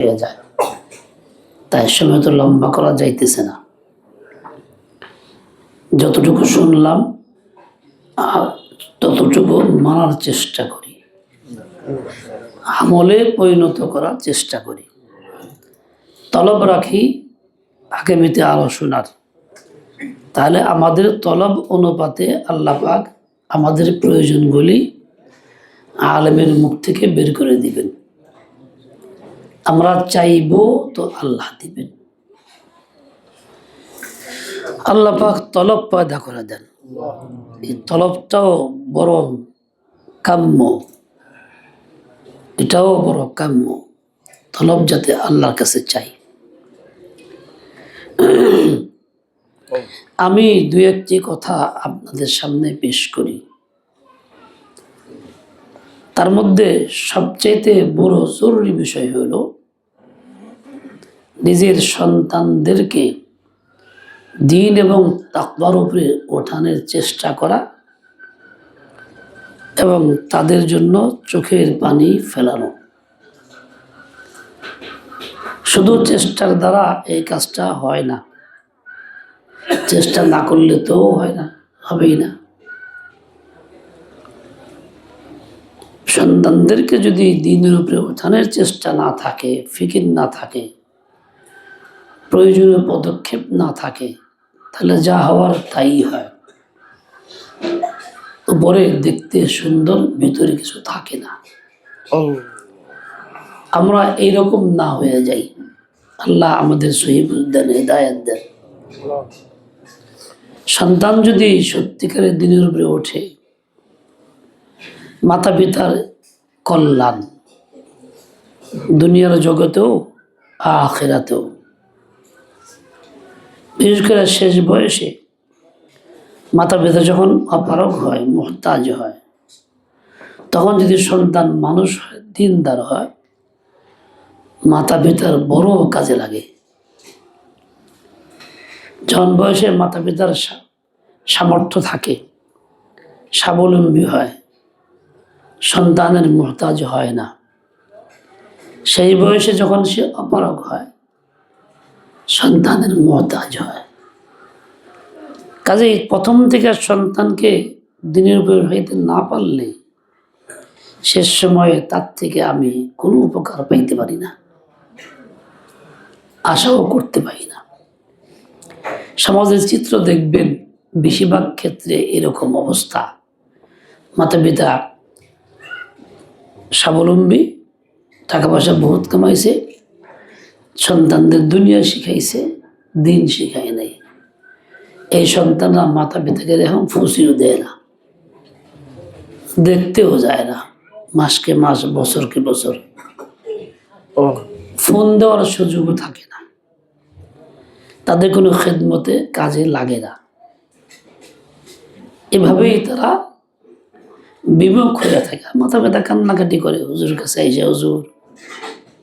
হয়ে যায়, তাই সময় তো লম্বা করা যাইতেছে না। যতটুকু শুনলাম ততটুকু মানার চেষ্টা করি, আমলে পরিণত করার চেষ্টা করি। তলব রাখি আগামীতে আরো শোনার, তাহলে আমাদের তলব অনুপাতে আল্লাহ পাক আমাদের প্রয়োজনগুলি আলেমের মুখ থেকে বের করে দিবেন। আমরা চাইব তো আল্লাহ দিবেন। আল্লাহ পাক তলব পয়দা করে দেন, এই তলবটাও বড় কাম্য, এটাও বড় কাম্য। তলব যাতে আল্লাহর কাছে চাই। আমি দুই একটি কথা আপনাদের সামনে পেশ করি। তার মধ্যে সবচাইতে বড় জরুরি বিষয় হলো নিজের সন্তানদেরকে দ্বীন এবং তাকওয়ার উপরে ওঠানোর চেষ্টা করা এবং তাদের জন্য চোখের পানি ফেলানো। শুধু চেষ্টার দ্বারা এই কাজটা হয় না, চেষ্টা না করলে তো হয় না, হবেই না। সন্তানদেরকে যদি দ্বীনের উপরে ওঠানোর চেষ্টা না থাকে, ফিকির না থাকে, প্রয়োজনীয় পদক্ষেপ না থাকে, তাহলে যা হওয়ার তাই হয়। উপরে দেখতে সুন্দর, ভিতরে কিছু থাকে না। আমরা এইরকম না হয়ে যাই। আল্লাহ আমাদের সহি বুঝ দেন, হিদায়াত দেন। সন্তান যদি সত্যিকারের দ্বীনের উপরে ওঠে, মাতা পিতার কল্যাণ দুনিয়ার জগতেও আখিরাতেও। বিশেষ করে শেষ বয়সে মাতা পিতা যখন অপারগ হয়, মুহতাজ হয়, তখন যদি সন্তান মানুষ হয়, দিনদার হয়, মাতা পিতার বড় কাজে লাগে। যখন বয়সে মাতা পিতার সামর্থ্য থাকে, স্বাবলম্বী হয়, সন্তানের মুহতাজ হয় না। সেই বয়সে যখন সে অপারগ হয়, সন্তানের মুহতাজ হয়। কাজেই প্রথম থেকে সন্তানকে দ্বীনের উপর হইতে না পারলে শেষ সময়ে তার থেকে আমি কোনো উপকার পাইতে পারি না, আশাও করতে পারি না। সমাজের চিত্র দেখবেন, বেশিরভাগ ক্ষেত্রে এরকম অবস্থা। মাতা পিতা স্বাবলম্বী, টাকা পয়সা বহুত কামাইছে, সন্তানদের দুনিয়া শিখাইছে, দিন শিখায় নাই। এই সন্তানরা মাতা পিতাকে এখন ফুসিও দেয় না, দেখতেও যায় না, মাসকে মাস, বছরকে বছর। ফোন দেওয়ার সুযোগও থাকে না, তাদের কোনো খেদমতে কাজে লাগে না। এভাবেই তারা বিমুখ হয়ে থাকে। মাথা ব্যথা কান্নাকাটি করে হুজুর কাছে এসে, হুজুর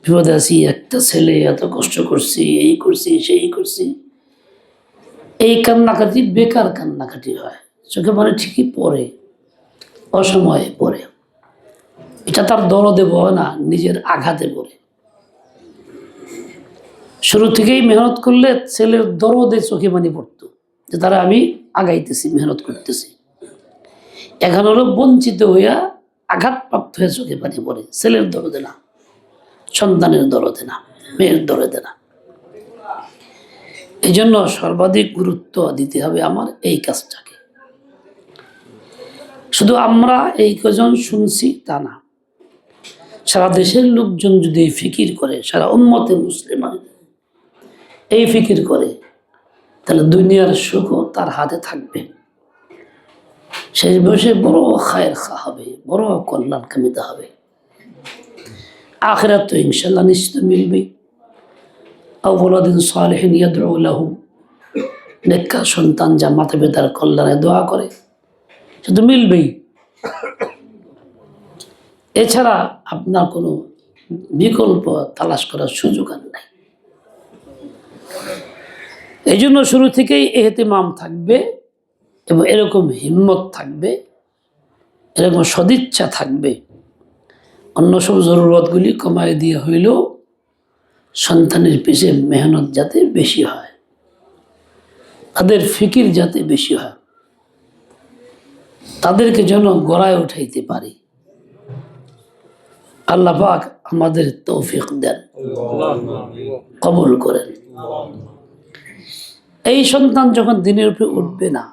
বিপদে আছি, একটা ছেলে এত কষ্ট করছি, এই করছি সেই করছি। এই কান্নাকাটি বেকার কান্নাকাটি হয়, চোখে মানে ঠিকই পড়ে, অসময়ে পড়ে। এটা তার দরদে পড়ে না, নিজের আঘাতে পড়ে। শুরু থেকেই মেহনত করলে ছেলের দরদে চোখে পানি পড়তো, যে তারা আমি আগাইতেছি, মেহনত করতেছি। এখন হলো বঞ্চিত হইয়া আঘাতপ্রাপ্ত হয়ে চোখে পানি পড়ে, ছেলের দরদে না, সন্তানের দরদে না, মেয়ের দরদে না। এই জন্য সর্বাধিক গুরুত্ব দিতে হবে আমার এই কাজটাকে। শুধু আমরা এই কজন শুনছি তা না, সারা দেশের লোকজন যদি ফিকির করে, সারা উম্মতে মুসলিমান এই ফিকির করে, তাহলে দুনিয়ার সুখও তার হাতে থাকবে। শেষ বয়সে বড় খায়ের খা হবে, বড় কল্যাণ কামিতা হবে। আখিরাত তো ইনশাল্লাহ নিশ্চিত মিলবে। আওলাদিন সালেহিন ইয়াদউ লাহু, নেককার সন্তান যা মাতা পিতার কল্যাণে দোয়া করে, সে তো মিলবেই। এছাড়া আপনার কোনো বিকল্প তালাশ করার সুযোগ আর নাই। এই জন্য শুরু থেকেই ইহতিমাম থাকবে এবং এরকম হিম্মত থাকবে, এরকম সদিচ্ছা থাকবে। অন্য সব জরুরতগুলি কমায় দিয়ে হইলেও সন্তানের পিছে মেহনত যাতে বেশি হয়, তাদের ফিকির যাতে বেশি হয়, তাদেরকে যেন গড়ায় উঠাইতে পারি। আল্লাহ পাক আমাদের তৌফিক দেন, কবুল করেন। এই সন্তান যখন দিনের উপরে উঠবে না,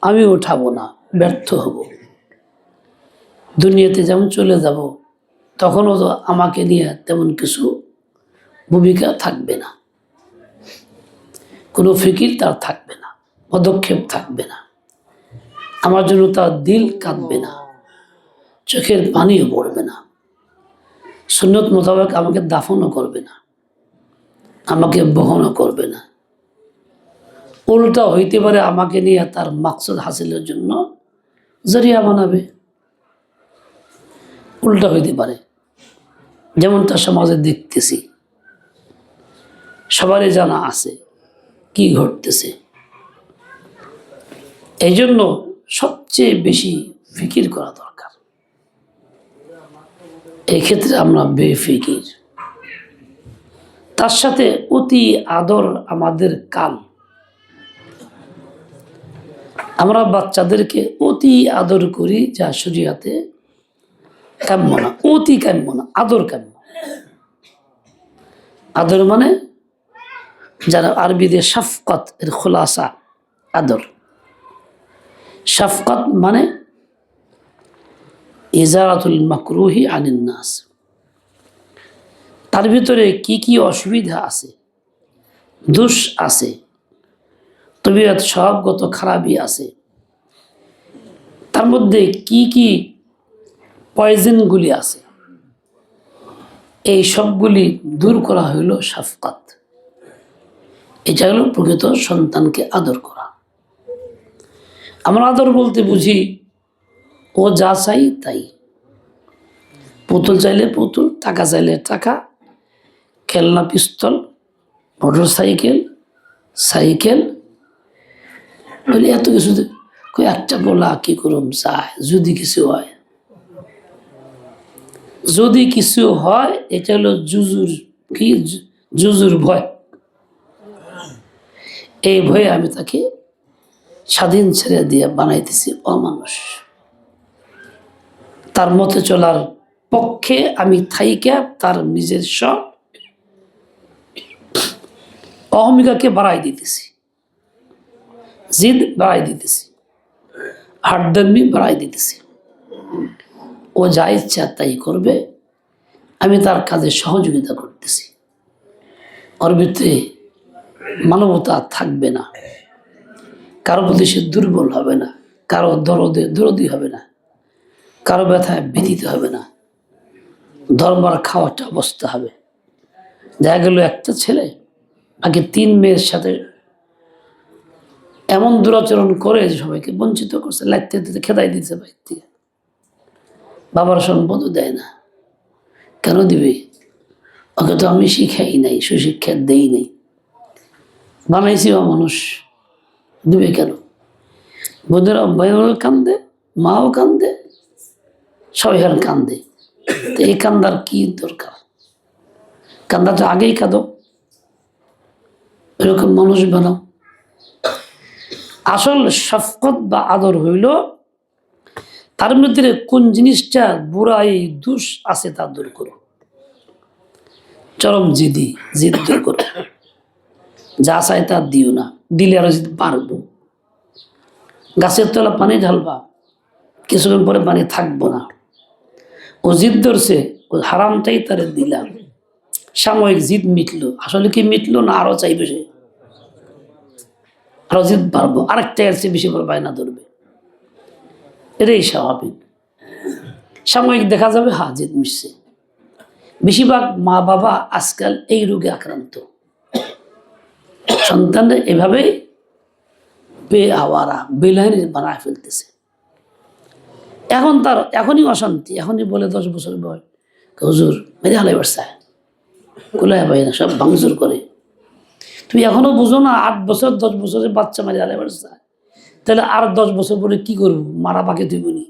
আমি উঠাবো না, ব্যর্থ হব। দুনিয়াতে যেমন চলে যাব, তখনও তো আমাকে নিয়ে তেমন কিছু ভূমিকা থাকবে না, কোনো ফিকির তার থাকবে না, পদক্ষেপ থাকবে না, আমার জন্য তার দিল কাঁদবে না, চোখের পানিও পড়বে না, সুন্নত মোতাবেক আমাকে দাফনও করবে না, আমাকে বহনও করবে না। উল্টা হইতে পারে আমাকে নিয়ে তার মাকসুদ হাসিলের জন্য জরিয়া বানাবে। উল্টা হইতে পারে, যেমনটা সমাজে দেখতেছি, সবারই জানা আছে কি ঘটতেছে। এই জন্য সবচেয়ে বেশি ফিকির করা দরকার। এই ক্ষেত্রে আমরা বেফিকির। তার সাথে অতি আদর আমাদের কাল। আমরা বাচ্চাদেরকে অতি আদর করি, যা শরীয়তে কাম্য না, অতি কাম্য না, আদর কাম্য। আদর মানে যারা আরবিতে শাফকাত এর খোলাসা, আদর। শাফকাত মানে ইজারাতুল মাকরুহি আনিন নাস। তার ভিতরে কি কি অসুবিধা আছে, দোষ আছে, তবিয়ত স্বভাবগত খারাপই আছে, তার মধ্যে কি কি পয়জনগুলি আছে, এই সবগুলি দূর করা হইল শাফকাত। এটা হলো প্রকৃত সন্তানকে আদর করা। আমরা আদর বলতে বুঝি ও যা চাই তাই, পুতুল চাইলে পুতুল, টাকা চাইলে টাকা, খেলনা পিস্তল, মোটর সাইকেল, সাইকেল, বলে এত কিছু। একটা বলা কি করুম চায়, যদি কিছু হয়, যদি কিছু হয়, এটা হলো জুজুর কি, জুজুর ভয়। এই ভয়ে আমি তাকে স্বাধীন ছেড়ে দিয়ে বানাইতেছি অমানুষ। তার মতে চলার পক্ষে আমি থাইকা তার নিজস্ব অহমিকাকে বাড়াই দিতেছি, জিদ বাড়াই দিতেছি, হাটদর্মি বাড়াই দিতেছি। ও যা ইচ্ছা তাই করবে, আমি তার কাজে সহযোগিতা করতেছি। ওর ভিতরে মানবতা থাকবে না, কারো প্রতি সে দুর্বল হবে না, কারো দরদি হবে না, কারো ব্যথায় ব্যথিত হবে না, ধর্মার খাওয়াটা অবস্থা হবে। দেখা গেল একটা ছেলে আগে 3 মেয়ের সাথে এমন দুরাচরণ করে যে সবাইকে বঞ্চিত করছে, লাইতে দিতে খেদাই দিচ্ছে বাইর থেকে, বাবার সম্পদও দেয় না। কেন দিবে? ওকে তো আমি শিখাই নাই, সুশিক্ষা দেই নাই, বানাইছি মানুষ, দিবে কেন? বোধেরা ভাইও কান্দে, মাও কান্দে, সবাই কান্দে। তো এই কান্দার কি দরকার? কান্দাটা আগেই কাঁদো, এরকম মানুষ বানাও। আসল শফকত বা আদর হইল তার মধ্যে কোন জিনিসটা বুড়াই দোষ আছে তা দূর করো। চরম জিদ দূর করো, যা চাই তা দিও না, দিলে আরো জিদ বাড়বো। গাছের তলা পানি ঢালবা, কিছুক্ষণ পরে পানি থাকবো না। ও জিদ ধরছে, ও হারামটাই তারে দিলাম, সাময়িক জিদ মিটলো, আসলে কি মিটলো না আরো চাইবে সে, আরো জিদ বাড়বো, আরেকটা এর চেয়ে বেশি করে বায়না ধরবে। এটাই স্বাভাবিক। সাময়িক দেখা যাবে হা জিদ মিশছে। বেশিরভাগ মা বাবা আজকাল এই রোগে আক্রান্ত, সন্তানরা এভাবেই বেআওয়ারা বেলাইন বানায় ফেলতেছে। এখন তার এখনই অশান্তি, এখনই বলে 10 বছর বয়স, হুজুর মেরে হালাই বাড়ছে, কোলায় পাই না, সব ভাঙচুর করে। তুমি এখনো বুঝো না 8 বছর 10 বছরের বাচ্চা মেরে হালাই বাড়ছে, তাহলে আর 10 বছর পরে কি করবো? মারা পাকে তুই বলি,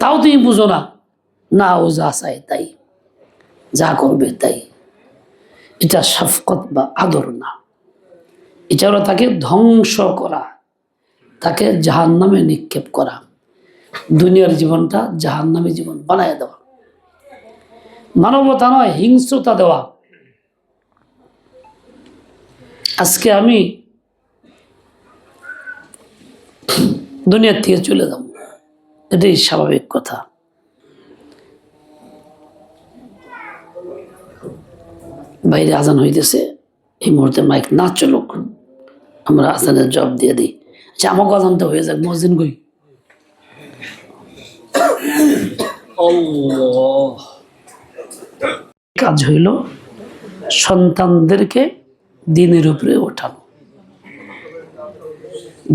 তাও তুমি বুঝো না। না, ও যা চায় তাই, যা করবে তাই। এটা শাফকত বা আদর না, এটা হলো তাকে ধ্বংস করা, তাকে জাহান্নামে নিক্ষেপ করা, দুনিয়ার জীবনটা জাহান্নামী জীবন বানায় দেওয়া। মানবতা নয়, হিংস্রতা দেওয়া। আজকে আমি দুনিয়ার থেকে চলে যাব, এটাই স্বাভাবিক কথা। বাইরে আজান হইতেছে, এই মুহূর্তে মাইক না চলুক, আমরা আজানের জবাব দিয়ে দিই। আচ্ছা, আমাকে আজানটা হয়ে যাক, মসজিদ গই। কাজ হইল সন্তানদেরকে দিনের উপরে ওঠানো।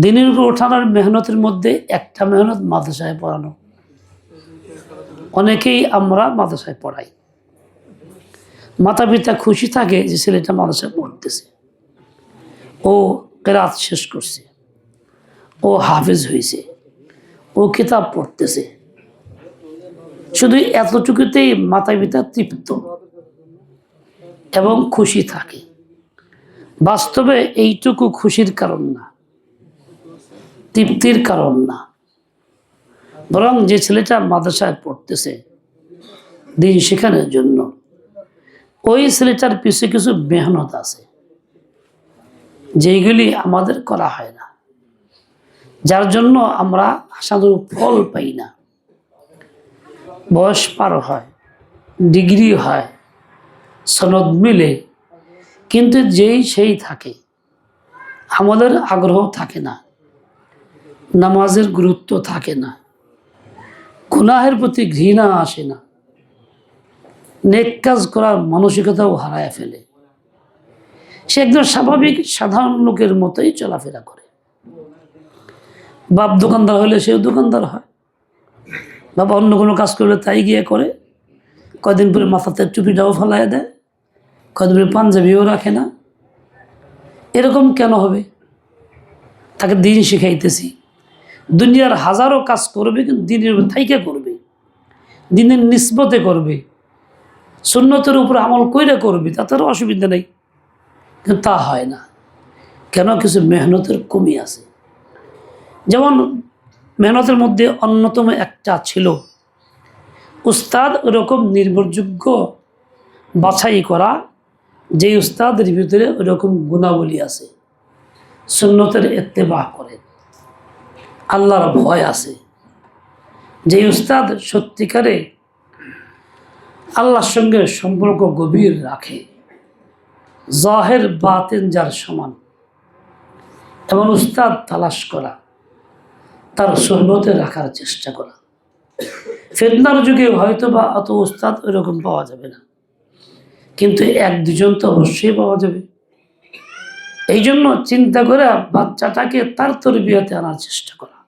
দিনের উপরে ওঠানোর মেহনতের মধ্যে একটা মেহনত মাদ্রাসায় পড়ানো। অনেকেই আমরা মাদ্রাসায় পড়াই, মাতা পিতা খুশি থাকে যে ছেলেটা মাদ্রাসায় পড়তেছে, ও কেরাত শেষ করছে, ও হাফেজ হয়েছে, ও কিতাব পড়তেছে। শুধু এতটুকুতেই মাতা পিতা তৃপ্ত এবং খুশি থাকে। বাস্তবে এইটুকু খুশির কারণ না, তৃপ্তির কারণ না, বরং যে ছেলেটা মাদ্রাসায় পড়তেছে দিন শেখানোর জন্য, ওই ছেলেটার পিছনে কিছু মেহনত আছে যেইগুলি আমাদের করা হয় না, যার জন্য আমরা আশানুরূপ ফল পাই না। বয়স পার হয়, ডিগ্রি হয়, সনদ মিলে, কিন্তু যেই সেই থাকে, আমাদের আগ্রহ থাকে না, নামাজের গুরুত্ব থাকে না, গুনাহের প্রতি ঘৃণা আসে না, নেক কাজ করার মানসিকতাও হারায় ফেলে। সে একদম স্বাভাবিক সাধারণ লোকের মতোই চলাফেরা করে। বাপ দোকানদার হলে সেও দোকানদার হয়, বাবা অন্য কোনো কাজ করলে তাই গিয়ে করে, কয়দিন পরে মাথাতে টুপিটাও ফেলায় দেয়, কয়দিন পরে পাঞ্জাবিও রাখে না। এরকম কেন হবে? তাকে দিন শিখাইতেছি, দুনিয়ার হাজারো কাজ করবে, কিন্তু দিনের থাইকে করবে, দিনের নিসবতে করবে, সুন্নতের উপর আমল কইরা করবে, তাতে অসুবিধা নেই। কিন্তু তা হয় না কেন? কিছু মেহনতের কমি আছে। যেমন মেহনতের মধ্যে অন্যতম একটা ছিল উস্তাদ ওরকম নির্ভরযোগ্য বাছাই করা, যে উস্তাদের ভিতরে ওরকম গুণাবলী আছে, সুন্নতের ইত্তেবা করে, আল্লাহর ভয় আছে, যে উস্তাদ সত্যিকারে আল্লাহর সঙ্গে সম্পর্ক গভীর রাখে, জাহের বাতেন যার সমান, এমন উস্তাদ তালাশ করা, তার সুহবতে রাখার চেষ্টা করা। ফিতনার যুগে হয়তো বা অত উস্তাদ ওইরকম পাওয়া যাবে না, কিন্তু এক দুজন তো অবশ্যই পাওয়া যাবে। এই জন্য চিন্তা করে বাচ্চাটাকে তার তরবিয়তে আনার চেষ্টা করা,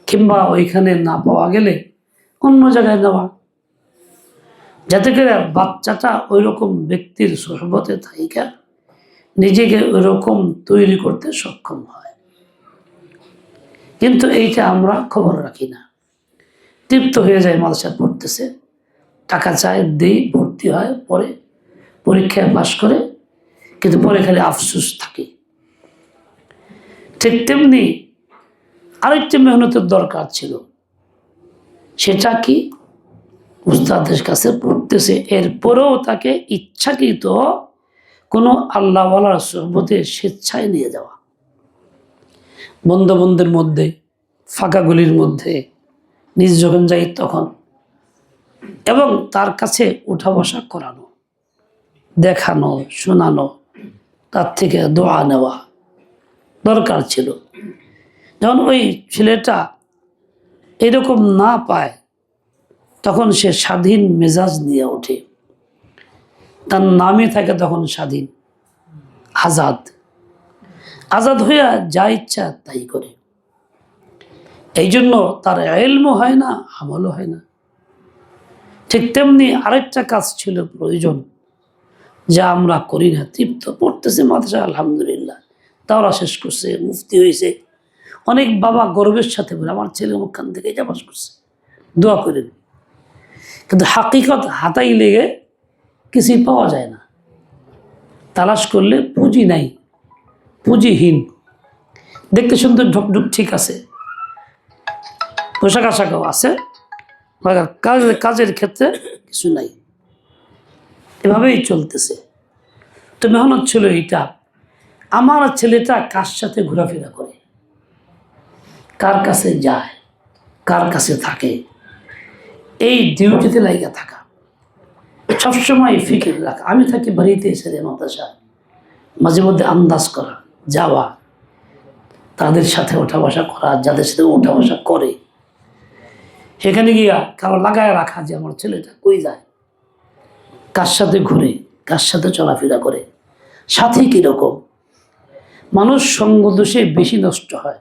কিংবা ওইখানে না পাওয়া গেলে অন্য জায়গায় নেওয়া, যাতে করে বাচ্চাটা ওই রকম ব্যক্তির সুহবতে থাইকা নিজেকে ওই রকম তৈরি করতে সক্ষম হয়। কিন্তু এইটা আমরা খবর রাখি না, তৃপ্ত হয়ে যায়, মাদ্রাসায় পড়তেছে, টাকা চায়, দেই, ভর্তি হয়, পরে পরীক্ষায় পাশ করে, কিন্তু পরে খালি আফসোস থাকে। ঠিক তেমনি আরেকটি মেহনতের দরকার ছিল, সেটা কি? উস্তাদের কাছে পড়তেছে, এরপরেও তাকে ইচ্ছাকৃত কোনো আল্লাহওয়ালার সোহবতে স্বেচ্ছায় নিয়ে যাওয়া, বন্ধুদের মধ্যে, ফাঁকা গলির মধ্যে নিজ যখন যাই তখন, এবং তার কাছে উঠা বসা করানো, দেখানো, শোনানো, তার থেকে দোয়া নেওয়া দরকার ছিল। যখন ওই ছেলেটা এরকম না পায়, তখন সে স্বাধীন মেজাজ নিয়ে ওঠে, তার নামে থাকে তখন স্বাধীন, আজাদ, আজাদ হইয়া যা ইচ্ছা তাই করে। এই জন্য তার ইলমও হয় না, আমলও হয় না। ঠিক তেমনি আরেকটা কাজ ছিল প্রয়োজন, যা আমরা করি না। তৃপ্ত পড়তেছে মাদ্রাসা, আলহামদুলিল্লাহ, তাওরা শেষ করছে, মুফতি হয়েছে, অনেক বাবা গর্বের সাথে বলে আমার ছেলে ওখান থেকে এটা পাস করছে, দোয়া করেন। কিন্তু হাকিকত হাতাই লেগে কিছুই পাওয়া যায় না। তালাশ করলে পুঁজি নাই, পুঁজিহীন। দেখতে সুন্দর ঢুকঢুক ঠিক আছে, পোশাক আশাকও আছে, কাজের ক্ষেত্রে কিছু নাই। এভাবেই চলতেছে। তো মেহনত ছিল এইটা, আমার ছেলেটা কার সাথে ঘোরাফেরা করে, কার কাছে যায়, কার কাছে থাকে, এই ডিউটিতে লাইগা থাকা, সবসময় ফিকির রাখা। আমি থাকি বাড়িতে ছেলে মাদ্রাসায়, মাঝে মধ্যে আন্দাজ করা, যাওয়া, তাদের সাথে ওঠা বসা করা, যাদের সাথে ওঠা বসা করে সেখানে গিয়া কারো লাগায় রাখা যে আমার ছেলেটা কই যায়, কার সাথে ঘুরে, কার সাথে চলাফেরা করে, সাথে কীরকম। মানুষ সঙ্গ দোষে বেশি নষ্ট হয়।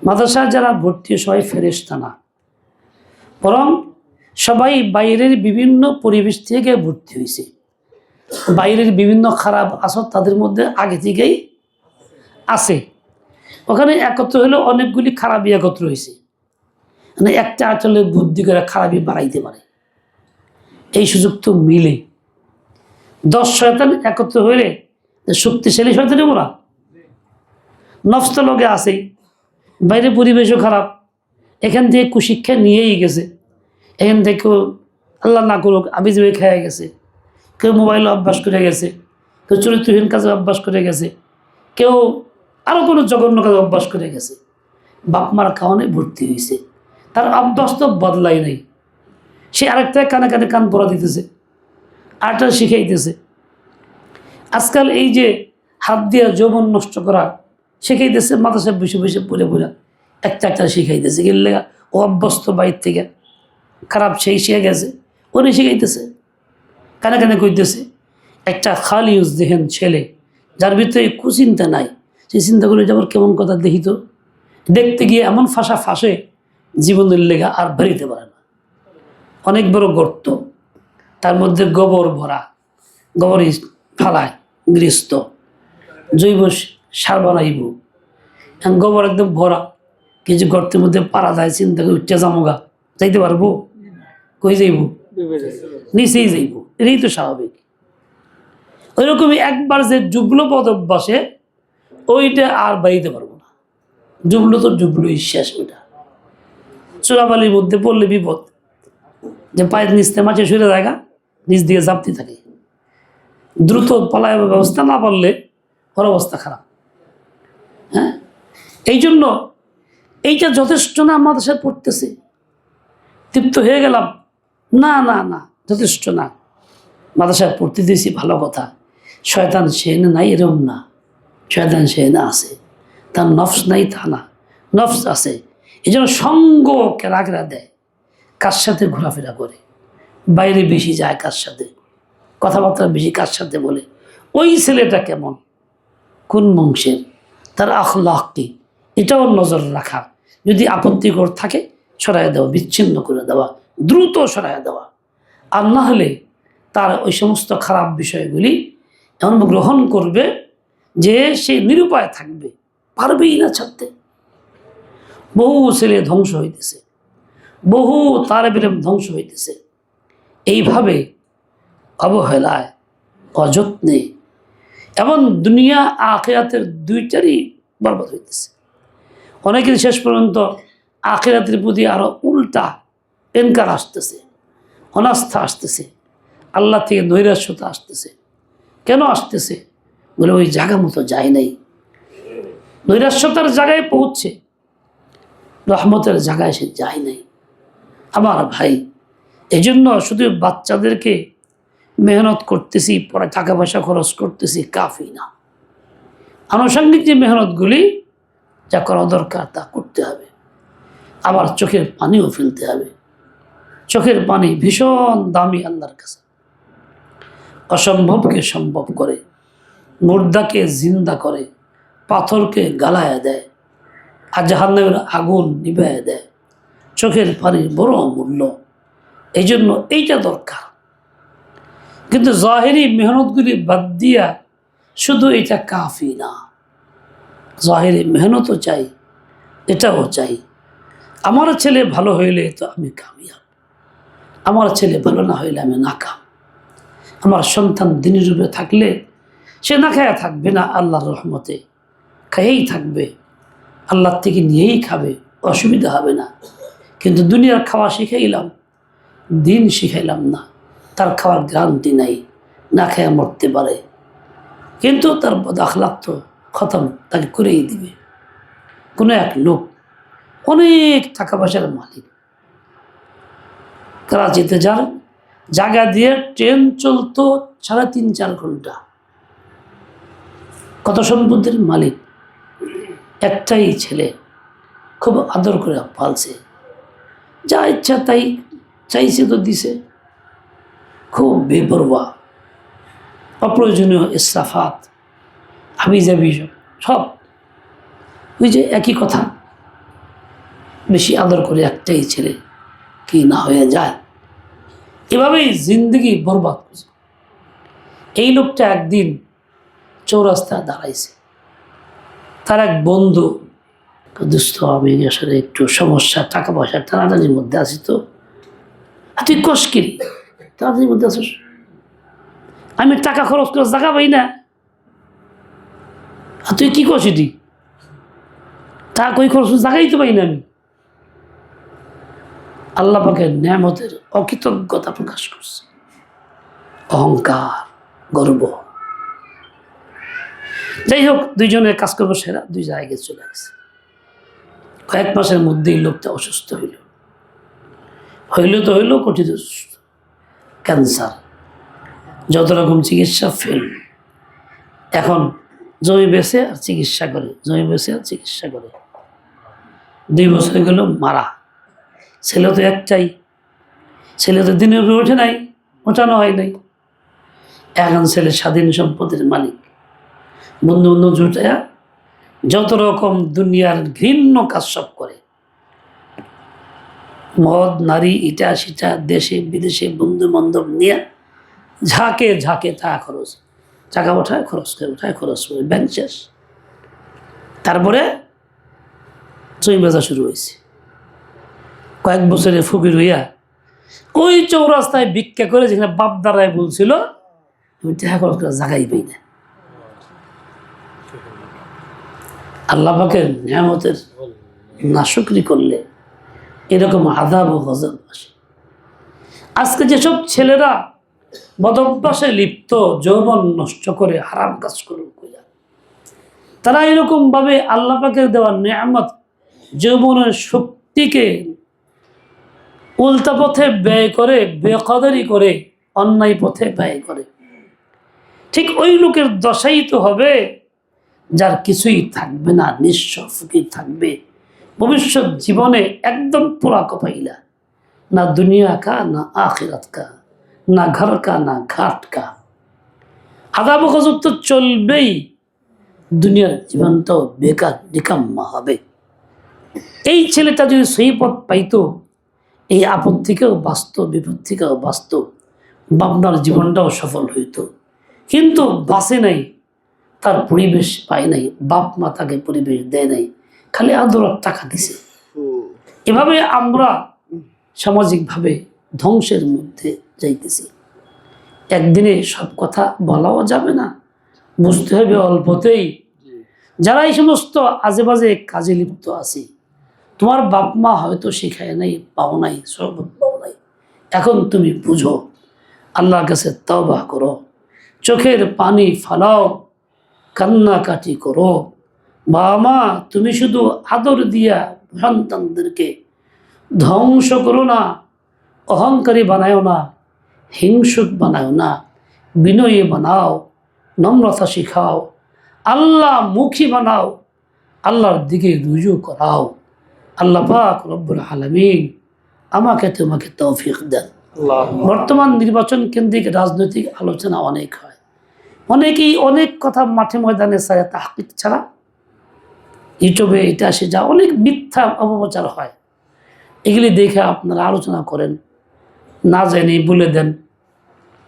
মাদ্রাসায় যারা ভর্তি সবাই ফেরেশতা না, বরং সবাই বাইরের বিভিন্ন পরিবেশ থেকে ভর্তি হয়েছে। বাইরের বিভিন্ন খারাপ আসর তাদের মধ্যে আগে থেকেই আছে। ওখানে একত্র হলে অনেকগুলি খারাপই একত্র হয়েছে, মানে একটা আসলে বুদ্ধি করে খারাপই বাড়াইতে পারে, এই সুযোগ তো মিলে। 10 শয়তান একত্র হইলে শক্তিশালী শয়তান নেব না। নফস তো লোকে আসেই, বাইরে পরিবেশও খারাপ, এখান থেকে কুশিক্ষা নিয়েই গেছে, এখান থেকে কেউ আল্লাহ না করুক আবিজবে খেয়ে গেছে, কেউ মোবাইলে অভ্যাস করে গেছে, কেউ চরিত্রহীন কাজে অভ্যাস করে গেছে, কেউ আরও কোনো জঘন্য কাজে অভ্যাস করে গেছে। বাপ মার কারণে ভর্তি হয়েছে, তার অভ্যাস তো বদলাই নাই। সে আরেকটা কানে কানে কান পড়া দিতেছে, আরেকটা শিখাইতেছে। আজকাল এই যে হাত দিয়ে যৌবন নষ্ট করা শিখাইতেছে, মাদ্রাসায় বসে বসে পড়ে পড়ে একটা একটা শিখাইতেছে। গেলে ও অভ্যস্ত বাইর থেকে খারাপ সেই শিখে গেছে, ওরে শিখাইতেছে, কানে কানে কইতেছে। একটা খালি উজদেহেন ছেলে যার ভিতরে কুচিন্তা নাই, সেই চিন্তা করলে যেমন কেমন কথা দেখিত, দেখতে গিয়ে এমন ফাঁসা ফাঁসে জীবনের লেগা আর বেরিতে পারে না। অনেক বড় গর্ত, তার মধ্যে গোবর ভরা, গোবর ফালায় গৃহস্থ, জৈব সার বানাইব, গোবর একদম ভরা, কিছু গর্তের মধ্যে পাড়া যায়, চিন্তা করে উঠে যামোগা, যাইতে পারবো? কই যাইব? নিচেই যাইব, এটাই তো স্বাভাবিক। ওইরকমই একবার যে ডুবলো পদ অভ্যাসে, ওইটা আর বাইতে পারবো না। ডুবলো তো ডুবলোই, শেষ। ওইটা চোরাবালির মধ্যে পড়লে বিপদ, যে পায়ের নিচতে মাছে সরে জায়গা, নিচ দিয়ে জাপতে থাকে। দ্রুত পলায়নের ব্যবস্থা না পারলে ওর অবস্থা খারাপ। হ্যাঁ, এই জন্য এইটা যথেষ্ট না। আমাদের সাথে পড়তেছে, তৃপ্ত হয়ে গেলাম, না না না, যথেষ্ট না। মাদ্রাসায় পড়তে দিয়েছি, ভালো কথা। শয়তান সে নাই এরম না, শয়তান সে না আছে, তার নফস নাই তা না, নফস আছে। এই জন্য সঙ্গকে রাগরা দেয়, কার সাথে ঘোরাফেরা করে, বাইরে বেশি যায়, কার সাথে কথাবার্তা বেশি, কার সাথে বলে, ওই ছেলেটা কেমন, কোন বংশের, তার আখলাক কি, এটাও নজর রাখা। যদি আপত্তিকর থাকে সরাই দেওয়া, বিচ্ছিন্ন করে দেওয়া, দ্রুত সরাই দেওয়া। আর না হলে তার ওই সমস্ত খারাপ বিষয়গুলি এমন গ্রহণ করবে যে সে নিরুপায় থাকবে, পারবেই না ছাড়তে। বহু ছেলে ধ্বংস হইতেছে, বহু তালেবের ধ্বংস হইতেছে এইভাবে অবহেলায়, অযত্নে, এবং দুনিয়া আখিরাতের দুইটারই বরবাদ হইতেছে। অনেকের শেষ পর্যন্ত আখিরাতের প্রতি আরো উল্টা এনকার আসতেছে, অনাস্থা আসতেছে, আল্লাহ থেকে নৈরাশ্যতা আসতেছে। কেন আসতেছে বলে ওই জায়গা মতো যায় নাই, নৈরাশ্যতার জায়গায় পৌঁছছে, রহমতের জায়গায় সে যায় নাই। আমার ভাই, এই জন্য শুধু বাচ্চাদেরকে মেহনত করতেছি, পরে টাকা পয়সা খরচ করতেছি, কাফি না। আনুষঙ্গিক যে মেহনতগুলি যা করা দরকার তা করতে হবে। আবার চোখের পানিও ফেলতে হবে। চোখের পানি ভীষণ দামি আল্লাহর কাছে, অসম্ভবকে সম্ভব করে, মুর্দাকে জিন্দা করে, পাথরকে গালায় দেয়, আর জাহান্নামের আগুন নিভাইয়া দেয়। চোখের পানির বড় মূল্য, এই জন্য এইটা দরকার। কিন্তু জাহেরি মেহনতগুলি বাদ দিয়া শুধু এটা কাফি না, জাহেরি মেহনতও চাই, এটাও চাই। আমার ছেলে ভালো হইলে তো আমি কামিয়াব, আমার ছেলে ভালো না হইলে আমি নাকাম, আমার সন্তান দিনের রূপে থাকলে সে না খায়া থাকবে না, আল্লাহর রহমতে খাইয়েই থাকবে, আল্লাহর থেকে নিয়েই খাবে, অসুবিধা হবে না। কিন্তু দুনিয়ার খাওয়া শিখাইলাম, দিন শিখাইলাম না, তার খাওয়ার গ্যারান্টি নাই, না খেয়ে মরতে পারে, কিন্তু তার বদ আখলাক তো খতম, তাকে করেই দিবে। কোনো এক লোক অনেক টাকা পয়সার মালিক, করাচিতে যার জায়গা দিয়ে ট্রেন চলতো 3.5-4 ঘন্টা, কত সম্পত্তির মালিক, একটাই ছেলে, খুব আদর করে পালছে, যা ইচ্ছা তাই চাইছে তো দিছে, খুব বেপরোয়া, অপ্রয়োজনীয় ইসরাফাত হাবিজাবি সব, ওই যে একই কথা, বেশি আদর করে একটাই ছেলে কি না হয়ে যায়, এভাবেই জিন্দগি বরবাদ করছে। এই লোকটা একদিন চৌরাস্তায় দাঁড়াইছে, তার এক বন্ধু, দুস্থ, আমি আসলে একটু সমস্যা, টাকা পয়সা টানাটানির মধ্যে আছি, তো তুই কষ্কিরি টানাটানির মধ্যে আছিস, আমি টাকা খরচ করে জায়গা পাই না, আর তুই কী করছিস, টাকা কই খরচ জায়গাই তো পাই না আমি। আল্লাহ পাকের নেয়ামতের অকৃতজ্ঞতা প্রকাশ করছে, অহংকার, গর্ব। যাই হোক, দুইজনের কাজ করবো সেরা, দুই জায়গায় চলে গেছে। কয়েক মাসের মধ্যেই লোকটা অসুস্থ হইল, তো হইল কঠিন অসুস্থ, ক্যান্সার, যত রকম চিকিৎসা ফেল। এখন জমি বেছে আর চিকিৎসা করে, জমি বেছে আর চিকিৎসা করে, 2 বছর গেল মারা। ছেলে তো একটাই, ছেলে তো দিনের উপরে ওঠে নাই, ওঠানো হয় নাই। এখন ছেলে স্বাধীন সম্পত্তির মালিক, বন্ধু বন্ধু জুটায়া যত রকম দুনিয়ার ঘৃণ্য কাজ সব করে, মদ, নারী, ইটা সিটা, দেশে বিদেশে বন্ধু বান্ধব নিয়ে ঝাঁকে ঝাঁকে টাকা খরচ, টাকা ওঠায় খরচ করে, ওঠায় খরচ করে, ব্যাংক শেষ। তারপরে জমি বেচা শুরু হয়েছে, কয়েক বছরে ফকির হইয়া ওই চৌরাস্তায় ভিক্ষা করে, যেখানে বাপ দাঁড়ায় বলছিল আমি টাকা খরচ করে জায়গাই পাই না। আল্লাহ পাকের নিয়ামতের নাশুকরি করলে এরকম আযাব ও গজব আসে। আজকে যেসব ছেলেরা বদভ্যাসে লিপ্ত, যৌবন নষ্ট করে, হারাম কাজ করে, তারা এরকম ভাবে আল্লাহ পাকের দেওয়া নিয়ামত, যৌবনের শক্তিকে উল্টা পথে ব্যয় করে, বেকদরি করে, অন্যায় পথে ব্যয় করে। ঠিক ওই লোকের দশাই তো হবে যার কিছুই থাকবে না, নিঃস্ব ফকির থাকবে, ভবিষ্যৎ জীবনে একদম পোড়া কপাইলা, না দুনিয়া কা না আখিরাত কা, না ঘর কা না ঘাট কা। আযাব গজব তো চলবেই, দুনিয়ার জীবনটাও বেকার নিকাম্মা হবে। এই ছেলেটা যদি সেই পথ পাইতো, এই আপদ থেকেও বাঁচত, বিপদ থেকেও বাঁচত, বাপনার জীবনটাও সফল হইতো। কিন্তু বাঁচে নাই, তার পরিবেশ পায় নাই, বাপ মা তাকে পরিবেশ দেয় নাই, খালি আদর টাকা দিছে। এভাবে আমরা সামাজিকভাবে ধ্বংসের মধ্যে যাইতেছি। একদিনে সব কথা বলাও যাবে না, বুঝতে হবে অল্পতেই। যারা এই সমস্ত আজে বাজে কাজে লিপ্ত আছে, তোমার বাপ মা হয়তো শিখায় নাই, পাও নাই, সরবত পাও নাই, এখন তুমি বুঝো, আল্লাহর কাছে তওবা করো, চোখের পানি ফালাও, কান্নাকাটি করো। বাবা মা, তুমি শুধু আদর দিয়া সন্তানদেরকে ধ্বংস করো না, অহংকারী বানায়ও না, হিংসুক বানায়ও না, বিনয়ী বানাও, নম্রতা শিখাও, আল্লাহ মুখী বানাও, আল্লাহর দিকে রুজু করাও। আল্লাহ পাক রব্বুল আলামিন আমাকে তোমাকে তৌফিক দেন। বর্তমান নির্বাচন কেন্দ্রিক রাজনৈতিক আলোচনা অনেক হয়, অনেকেই অনেক কথা মাঠে ময়দানে ছাড়া, তাহকিক ছাড়া ইউটিউবে এটা আসে, যা অনেক মিথ্যা অপপ্রচার হয়, এগুলি দেখে আপনারা আলোচনা করেন, না জেনে বলে দেন,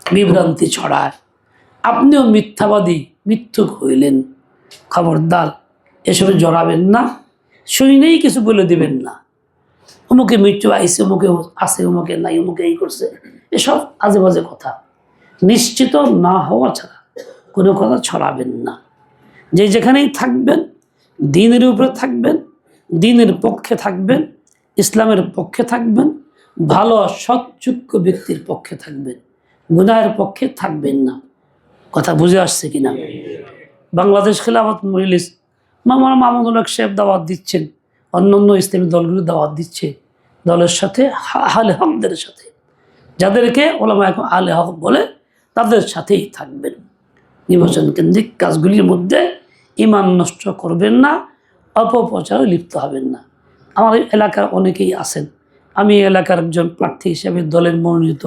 বিভ্রান্তি ছড়ায়, আপনিও মিথ্যাবাদী, মিথ্যুক হইলেন। খবরদার এসবে জড়াবেন না, শুনেই কিছু বলে দিবেন না। অমুকে মৃত্যু আইসে, অমুকে আছে, অমুকে নাই, অমুকে এই করছে, এসব আজে বাজে কথা নিশ্চিত না হওয়া ছাড়া কোনো কথা ছড়াবেন না। যে যেখানেই থাকবেন দ্বীনের উপরে থাকবেন, দ্বীনের পক্ষে থাকবেন, ইসলামের পক্ষে থাকবেন, ভালো সৎযোগ্য ব্যক্তির পক্ষে থাকবেন, গুনাহের পক্ষে থাকবেন না। কথা বুঝে আসছে কিনা? বাংলাদেশ খেলাফত মজলিস মামুনুল হক সাহেব দাওয়াত দিচ্ছেন, অন্য অন্য ইসলামী দলগুলো দাওয়াত দিচ্ছে, দলের সাথে আহলে হকদের সাথে, যাদেরকে ওলামা এখন আহলে হক বলে তাদের সাথেই থাকবেন। নির্বাচন কেন্দ্রিক কাজগুলির মধ্যে ঈমান নষ্ট করবেন না, অপপ্রচারে লিপ্ত হবেন না। আমার এলাকার অনেকেই আছেন, আমি এলাকার একজন প্রার্থী হিসেবে দলের মনোনীত,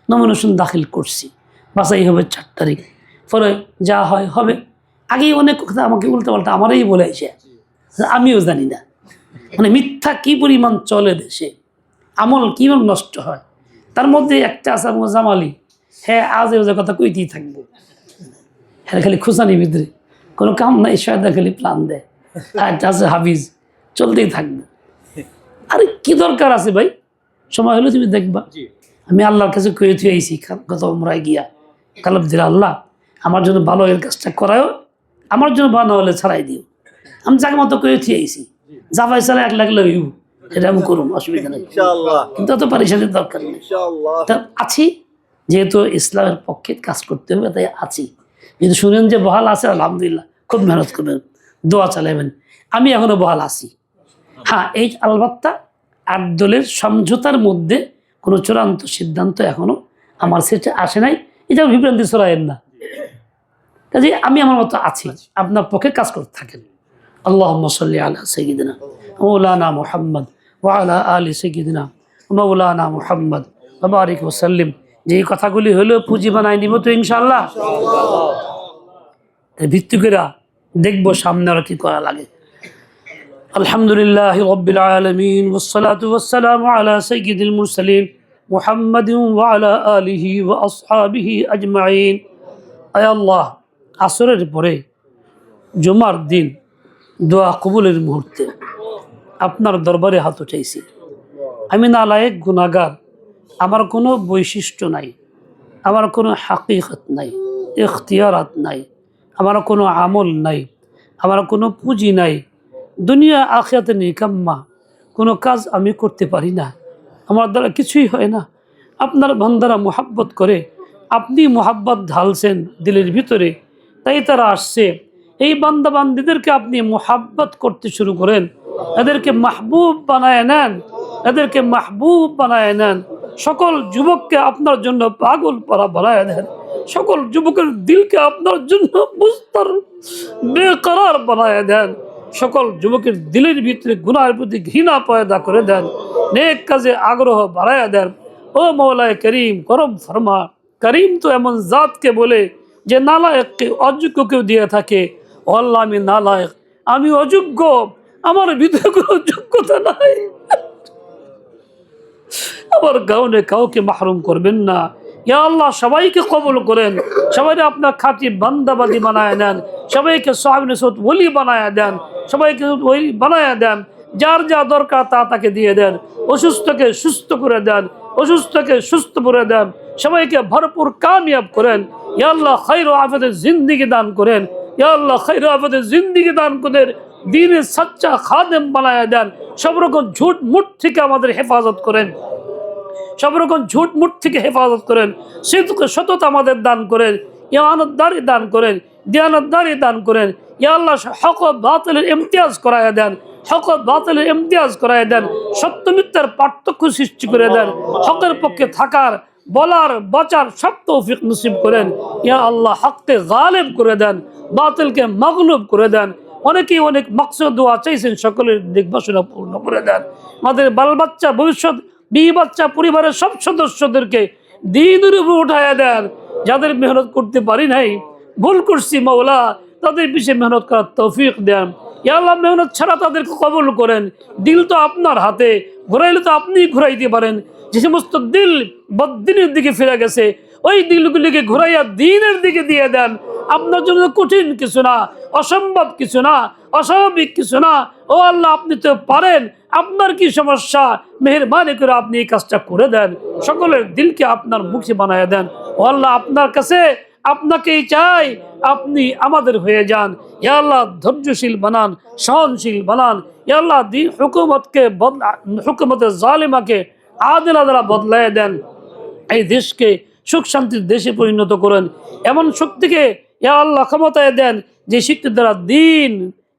নমিনেশন দাখিল করছি, বাছাই হবে 4 তারিখ, ফলে যা হয় হবে। আগেই অনেক কথা আমাকে উল্টাপাল্টা আমারই বলেছে, আমিও জানি না, মানে মিথ্যা কি পরিমাণ চলে দেশে, আমল কীভাবে নষ্ট হয়। তার মধ্যে একটা আছে জামালি, হ্যাঁ আজ এ কথা কইতেই থাকবো, হ্যাঁ খালি খুশানি ভিতরে কোনো কাম নাই, শয়তান খালি প্ল্যান দেয়। আর একটা আছে হাফিজ, চলতেই থাকবে। আরে কি দরকার আছে ভাই, সময় হলে তুমি দেখবা। আমি আল্লাহর কাছে কয়ে থুয়ে আইসি কত উমরায় গিয়া, কালাম দিলা আল্লাহ আমার জন্য ভালো এর কাজটা করায়ও, আমার জন্য ভালো না হলে ছাড়াই দিও। আমি যাকে মতো কয়ে থুয়ে আইসি, যা পয়সা 1 লাখ লাগলেও এটা আমি করুন, অসুবিধা নেই, কিন্তু অত পারিশানির দরকার নেই। তা আছি, যেহেতু ইসলামের পক্ষে কাজ করতে হবে তাই আছি। যদি শুনেন যে বহাল আছে, আলহামদুলিল্লাহ, খুব মেহনত করবেন, দোয়া চালাবেন, আমি এখনো বহাল আছি। হ্যাঁ, এই আলবাত্তা 8 দলের সমঝোতার মধ্যে কোনো চূড়ান্ত সিদ্ধান্ত এখনো আমার সেটা আসে নাই, এটা বিভ্রান্তি ছড়ায়েন না। কাজে আমি আমার মতো আছি, আপনার পক্ষে কাজ করতে থাকেন। আল্লাহুম্মা সাল্লি আলা সাইয়্যিদিনা মাওলানা মুহাম্মদ ওয়া আলা আলি সাইয়্যিদিনা মাওলানা মুহাম্মদ ওয়া বারিক ওয়া সাল্লিম। যে কথাগুলি হলো পুঁজি বানাই নিব তো ইনশাআল্লাহ। ভিত্তি করে দেখবো সামনে আর কি করা লাগে। আলহামদুলিল্লাহি রাব্বিল আলামিন ওয়াসসালাতু ওয়াসসালামু আলা সাইয়্যিদিল মুরসালিন মুহাম্মাদিন ওয়া আলা আলিহি ওয়া আসহাবিহি আজমাইন। আয় আল্লাহ, আসরের পরে জুমার দিন দোয়া কবুলের মুহূর্তে আপনার দরবারে হাত উঠাইছি। আমি নালায়েক, গুনাহগার, আমার কোনো বৈশিষ্ট্য নাই, আমার কোনো হাকিকত নাই, ইখতিয়ারাত নাই, আমার কোনো আমল নাই, আমার কোনো পুঁজি নাই, দুনিয়া আখিরাতে নিকাম্মা কোনো কাজ আমি করতে পারি না, আমার দ্বারা কিছুই হয় না। আপনার বান্দারা মোহাব্বত করে, আপনি মোহাব্বত ঢালছেন দিলের ভিতরে, তাই তারা আসছে। এই বান্দা বান্দিদেরকে আপনি মোহাব্বত করতে শুরু করেন, এদেরকে মাহবুব বানায় নেন, এদেরকে মাহবুব বানায় নেন। সকল যুবককে আপনার জন্য পাগল পারা বানায় দেন, সকল যুবকের দিলকে আপনার জন্য বুঝতার বেকরার বানায় দেন, সকল যুবকের দিলের ভিতরে গুনাহের প্রতি ঘৃণা পয়দা করে দেন, নেক কাজে আগ্রহ বাড়ায়া দেন। ও মওলায়ে করিম, করম ফরমা। করিম তো এমন জাতকে বলে যে নালায়েককে অযোগ্যকেও দিয়ে থাকে। ও আল্লাহ, আমি নালায়েক, আমি অযোগ্য, আমার ভিতরে কোনো যোগ্যতা নাই, আমার কারণে কাউকে মাহরুম করবেন না। ইয়া আল্লাহ, সবাইকে কবুল করেন, সবাইকে আপনার খাঁটি বান্দাবাদী বানায় দেন, সবাইকে সাহাবী সৎ ওলি বানায় দেন, সবাইকে ওলি বানায় দেন। যার যা দরকার তা তাকে দিয়ে দেন, অসুস্থকে সুস্থ করে দেন, অসুস্থকে সুস্থ করে দেন, সবাইকে ভরপুর কামিয়াব করেন। ইয়া আল্লাহ, খায়র ও আফিয়াতের জিন্দেগি দান করেন। ইয়া আল্লাহ, খায়র ও আফিয়াতের জিন্দেগি দান করেন, দ্বীনের সচ্চা খাদেম বানায় দেন। সব রকম ঝুট মুট থেকে আমাদের হেফাজত করেন, সব রকম ঝুট মুট থেকে হেফাজত করেন। সিদকে সততা আমাদের দান করেন, ইমানদারি দান করেন, দিয়ানতদারি দান করেন। ইয়া আল্লাহ, হক ও বাতিলের ইমতিয়াজ করায় দেন, হক ও বাতিলের ইমতিয়াজ করায় দেন, সত্য মিথ্যার পার্থক্য সৃষ্টি করে দেন, হকের পক্ষে থাকার, বলার, বাঁচার সব তৌফিক নসিব করেন। ইয়া আল্লাহ, হককে গালিব করে দেন, বাতিলকে মাগলুব করে দেন। অনেকেই অনেক মাকসুদ দোয়া চাইছেন, সকলের দিকবাসনা পূর্ণ করে দেন। আমাদের বাল বাচ্চা, ভবিষ্যৎ বিবি বাচ্চা, পরিবারের সব সদস্যদেরকে দ্বীনের উপর উঠাইয়া দেন। যাদের মেহনত করতে পারি নাই, ভুল করছি মাওলা, তাদের পিছিয়ে মেহনত করার তৌফিক দেন। ইয়া আল্লাহ, মেহনত ছাড়া তাদেরকে কবুল করেন। দিল তো আপনার হাতে, ঘুরাইলে তো আপনি ঘুরাইতে পারেন। যে সমস্ত দিল বদ্দিনের দিকে ফিরে গেছে, ওই দিলগুলিকে ঘুরাইয়া দ্বীনের দিকে দিয়ে দেন। আপনার জন্য কঠিন কিছু না, অসম্ভব কিছু না, অস্বাভাবিক কিছু না। ও আল্লাহ, আপনি তো পারেন, আপনার কি সমস্যা, মেহেরবানি করে আপনি এই কাজটা করে দেন, সকলের দিলকে আপনার মুখে বানায় দেন। ও আল্লাহ, আপনার কাছে আপনাকেই চাই, আপনি আমাদের হয়ে যান। ইয়া আল্লাহ, ধৈর্যশীল বানান, সহনশীল বানান। ইয়া আল্লাহ, দিন হুকুমতকে হুকুমতে জালিমাকে আদেলা দ্বারা বদলায় দেন। এই দেশকে সুখ শান্তির দেশে পরিণত করেন। এমন শক্তিকে ইয়া আল্লাহ ক্ষমতায় দেন যে শক্তির দ্বারা দিন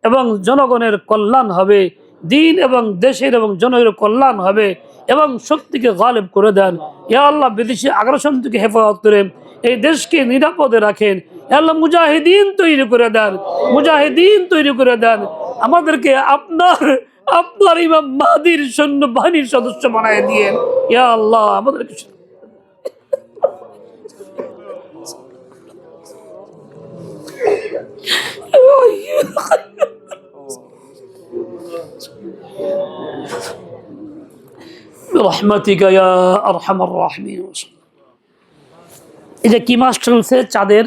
এবং জনগণের কল্যাণ হবে, দিন এবং দেশের এবং জনগণের কল্যাণ হবে, এবং শক্তিকে গালেব করে দেন। ইয়া আল্লাহ, বিদেশি আগ্রাসন থেকে হেফাজত করে এই দেশকে নিরাপদে রাখেন। ইয়া আল্লাহ, মুজাহিদিন তৈরি করে দেন, মুজাহিদিন তৈরি করে দেন। আমাদেরকে আপনার ইমাম মাহদির সৈন্য বাহিনীর সদস্য বানায় দিয়ে ইয়া আল্লাহ আমাদেরকে برحمتك يا أرحم الراحمين। এটা কি মাস চলছে চাঁদের?